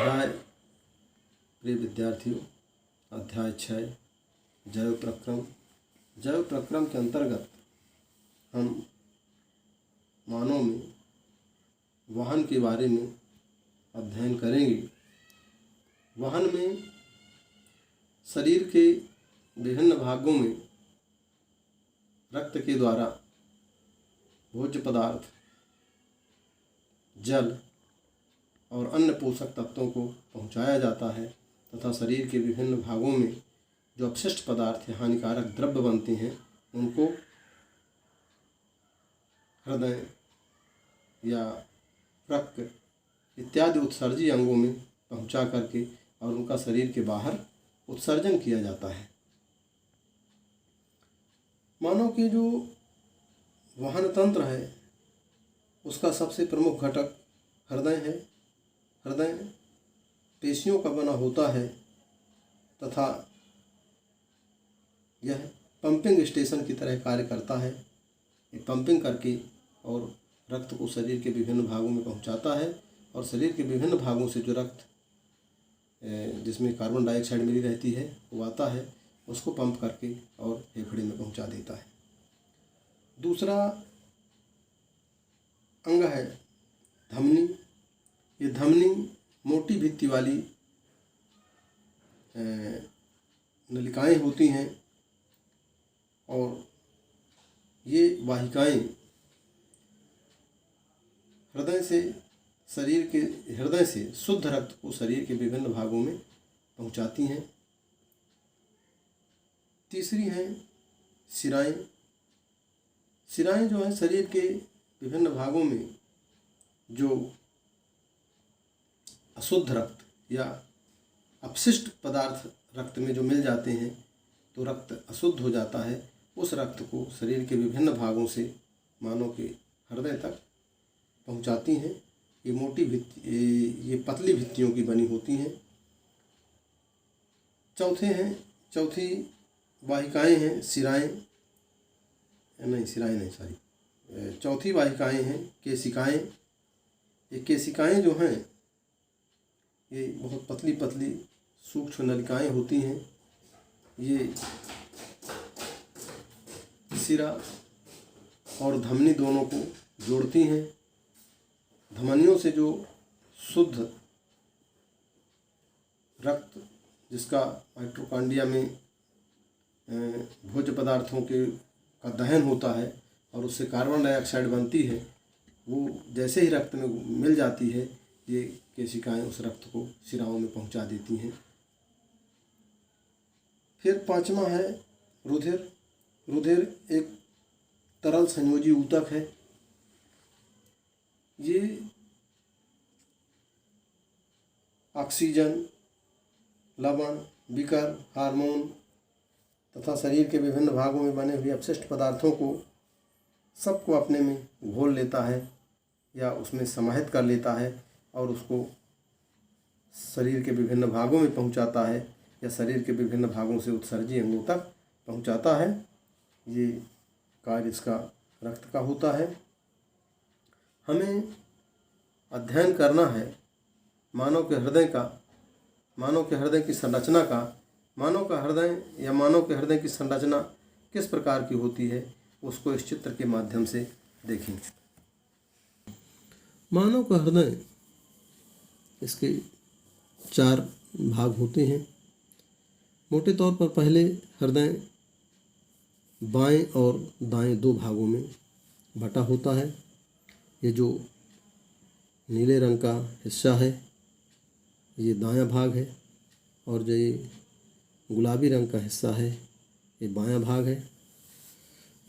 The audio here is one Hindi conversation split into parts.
अध्याय प्रिय विद्यार्थियों, अध्याय 6 जैव प्रक्रम। जैव प्रक्रम के अंतर्गत हम मानव में वाहन के बारे में अध्ययन करेंगे। वाहन में शरीर के विभिन्न भागों में रक्त के द्वारा भोज्य पदार्थ, जल और अन्य पोषक तत्वों को पहुंचाया जाता है तथा शरीर के विभिन्न भागों में जो अपशिष्ट पदार्थ या हानिकारक द्रव्य बनते हैं उनको हृदय या रक्त इत्यादि उत्सर्जी अंगों में पहुंचा करके और उनका शरीर के बाहर उत्सर्जन किया जाता है। मानव के जो वाहन तंत्र है उसका सबसे प्रमुख घटक हृदय है। हृदय पेशियों का बना होता है तथा यह पंपिंग स्टेशन की तरह कार्य करता है। ये पंपिंग करके और रक्त को शरीर के विभिन्न भागों में पहुंचाता है और शरीर के विभिन्न भागों से जो रक्त जिसमें कार्बन डाइऑक्साइड मिली रहती है वो आता है, उसको पंप करके और फेफड़े में पहुंचा देता है। दूसरा अंग है धमनी। ये धमनी मोटी भित्ति वाली नलिकाएं होती हैं और ये वाहिकाएं हृदय से शुद्ध रक्त को शरीर के विभिन्न भागों में पहुंचाती हैं। तीसरी हैं शिराएं। शिराएं जो हैं शरीर के विभिन्न भागों में जो अशुद्ध रक्त या अपशिष्ट पदार्थ रक्त में जो मिल जाते हैं तो रक्त अशुद्ध हो जाता है। उस रक्त को शरीर के विभिन्न भागों से मानव के हृदय तक पहुंचाती हैं। ये पतली भित्तियों की बनी होती हैं। चौथी वाहिकाएं हैं चौथी वाहिकाएं हैं केशिकाएं। ये केशिकाएं जो हैं ये बहुत पतली पतली सूक्ष्म नलिकाएं होती हैं। ये शिरा और धमनी दोनों को जोड़ती हैं। धमनियों से जो शुद्ध रक्त जिसका माइटोकॉन्ड्रिया में भोज्य पदार्थों का दहन होता है और उससे कार्बन डाइऑक्साइड बनती है, वो जैसे ही रक्त में मिल जाती है ये केशिकाएं उस रक्त को शिराओं में पहुंचा देती हैं। फिर पांचवा है रुधिर। रुधिर एक तरल संयोजी ऊतक है। ये ऑक्सीजन, लवण, विकर, हार्मोन तथा शरीर के विभिन्न भागों में बने हुए अपशिष्ट पदार्थों को सबको अपने में घोल लेता है या उसमें समाहित कर लेता है और उसको शरीर के विभिन्न भागों में पहुंचाता है या शरीर के विभिन्न भागों से उत्सर्जी अंगों तक पहुंचाता है। ये कार्य इसका रक्त का होता है। हमें अध्ययन करना है मानव के हृदय की संरचना का। मानव के हृदय की संरचना किस प्रकार की होती है उसको इस चित्र के माध्यम से देखें। मानव का हृदय, इसके 4 भाग होते हैं। मोटे तौर पर पहले हृदय बाएं और दाएं 2 भागों में बटा होता है। ये जो नीले रंग का हिस्सा है ये दायां भाग है और जो ये गुलाबी रंग का हिस्सा है ये बायां भाग है।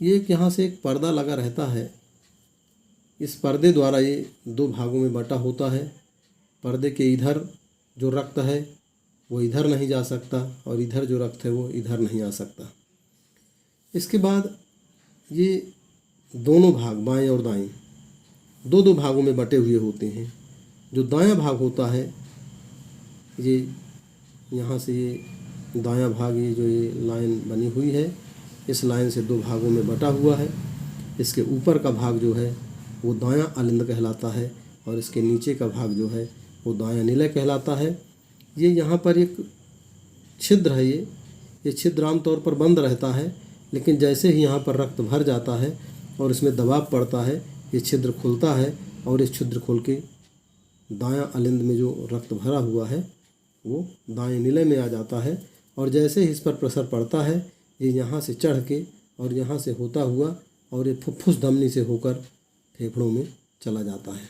ये यहाँ से एक पर्दा लगा रहता है। इस पर्दे द्वारा ये 2 भागों में बटा होता है। पर्दे के इधर जो रक्त है वो इधर नहीं जा सकता और इधर जो रक्त है वो इधर नहीं आ सकता। इसके बाद ये दोनों भाग बाएं और दाएं 2 भागों में बटे हुए होते हैं। जो दायां भाग होता है ये यहाँ से ये दायां भाग, ये जो ये लाइन बनी हुई है इस लाइन से 2 भागों में बटा हुआ है। इसके ऊपर का भाग जो है वो दायां अलिंद कहलाता है और इसके नीचे का भाग जो है वो दायां निलय कहलाता है। ये यहाँ पर एक छिद्र है, ये छिद्र आमतौर पर बंद रहता है, लेकिन जैसे ही यहाँ पर रक्त भर जाता है और इसमें दबाव पड़ता है, ये छिद्र खुलता है और इस छिद्र खोल के दायां अलिंद में जो रक्त भरा हुआ है वो दाएं निलय में आ जाता है। और जैसे ही इस पर प्रेशर पड़ता है, ये यहाँ से चढ़ के और यहाँ से होता हुआ और ये फुफ्फुस धमनी से होकर फेफड़ों में चला जाता है।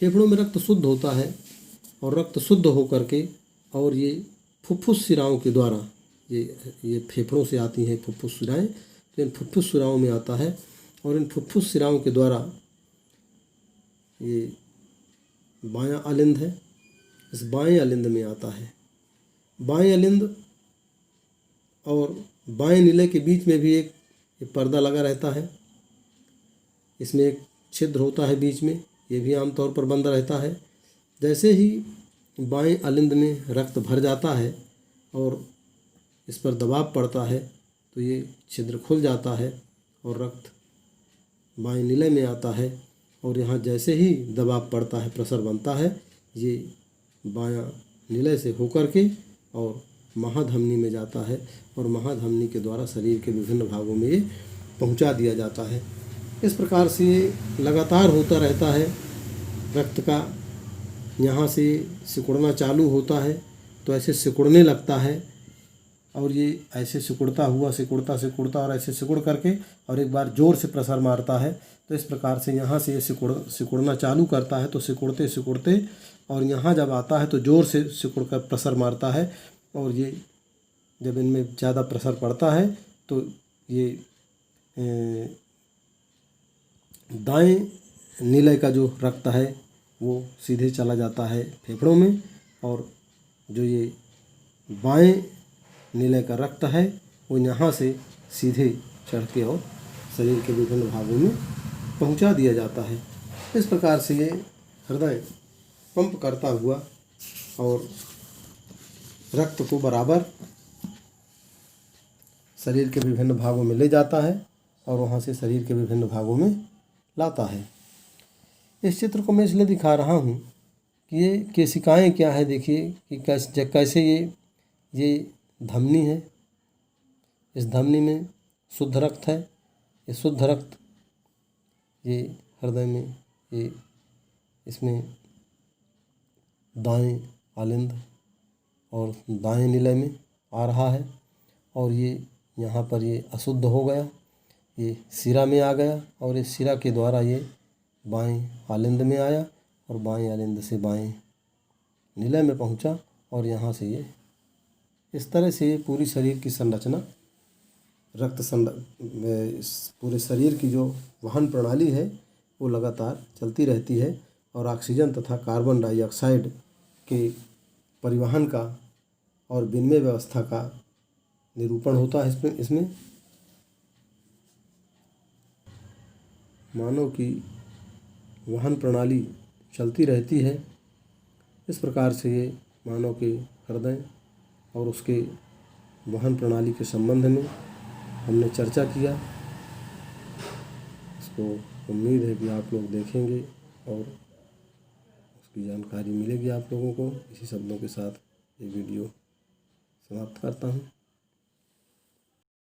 फेफड़ों में रक्त शुद्ध होता है और रक्त शुद्ध होकर के और ये फुफ्फुस शिराओं के द्वारा, ये फेफड़ों से आती हैं फुफ्फुस शिराएँ, तो इन फुफ्फुस शिराओं में आता है और इन फुफ्फुस शिराओं के द्वारा ये बायां अलिंद है, इस बाएं अलिंद में आता है। बाएं अलिंद और बाएं निलय के बीच में भी एक पर्दा लगा रहता है, इसमें एक छिद्र होता है बीच में, ये भी आमतौर पर बंद रहता है। जैसे ही बाएं अलिंद में रक्त भर जाता है और इस पर दबाव पड़ता है तो ये छिद्र खुल जाता है और रक्त बाएं निलय में आता है और यहाँ जैसे ही दबाव पड़ता है, प्रेशर बनता है, ये बायां निलय से होकर के और महाधमनी में जाता है और महाधमनी के द्वारा शरीर के विभिन्न भागों में ये पहुंचा दिया जाता है। इस प्रकार से ये लगातार होता रहता है। रक्त का यहाँ से सिकुड़ना चालू होता है तो ऐसे सिकुड़ने लगता है और ये ऐसे सिकुड़ता हुआ सिकुड़ता और ऐसे सिकुड़ करके और एक बार ज़ोर से प्रेशर मारता है। तो इस प्रकार से यहाँ से ये सिकुड़ना चालू करता है, तो सिकुड़ते सिकुड़ते और यहाँ जब आता है तो ज़ोर से सिकुड़ कर प्रेशर मारता है और ये जब इनमें ज़्यादा प्रेशर पड़ता है तो ये दाएं निलय का जो रक्त है वो सीधे चला जाता है फेफड़ों में और जो ये बाएं निलय का रक्त है वो यहाँ से सीधे चढ़ के और शरीर के विभिन्न भागों में पहुँचा दिया जाता है। इस प्रकार से ये हृदय पंप करता हुआ और रक्त को बराबर शरीर के विभिन्न भागों में ले जाता है और वहाँ से शरीर के विभिन्न भागों में लाता है। इस चित्र को मैं इसलिए दिखा रहा हूँ कि ये केशिकाएँ क्या है, देखिए कि कैसे ये धमनी है, इस धमनी में शुद्ध रक्त है, ये शुद्ध रक्त ये हृदय में ये इसमें दाएं अलिंद और दाएं निलय में आ रहा है और ये यहाँ पर ये अशुद्ध हो गया, ये शिरा में आ गया और इस शिरा के द्वारा ये बाएं अलिंद में आया और बाएं अलिंद से बाएं निलय में पहुँचा और यहाँ से ये इस तरह से ये पूरी शरीर की संरचना इस पूरे शरीर की जो वहन प्रणाली है वो लगातार चलती रहती है और ऑक्सीजन तथा कार्बन डाइऑक्साइड के परिवहन का और विनिमय व्यवस्था का निरूपण होता है। इसमें मानव की वहन प्रणाली चलती रहती है। इस प्रकार से ये मानव के हृदय और उसके वहन प्रणाली के संबंध में हमने चर्चा किया। इसको उम्मीद है कि आप लोग देखेंगे और उसकी जानकारी मिलेगी आप लोगों को। इसी शब्दों के साथ ये वीडियो समाप्त करता हूँ।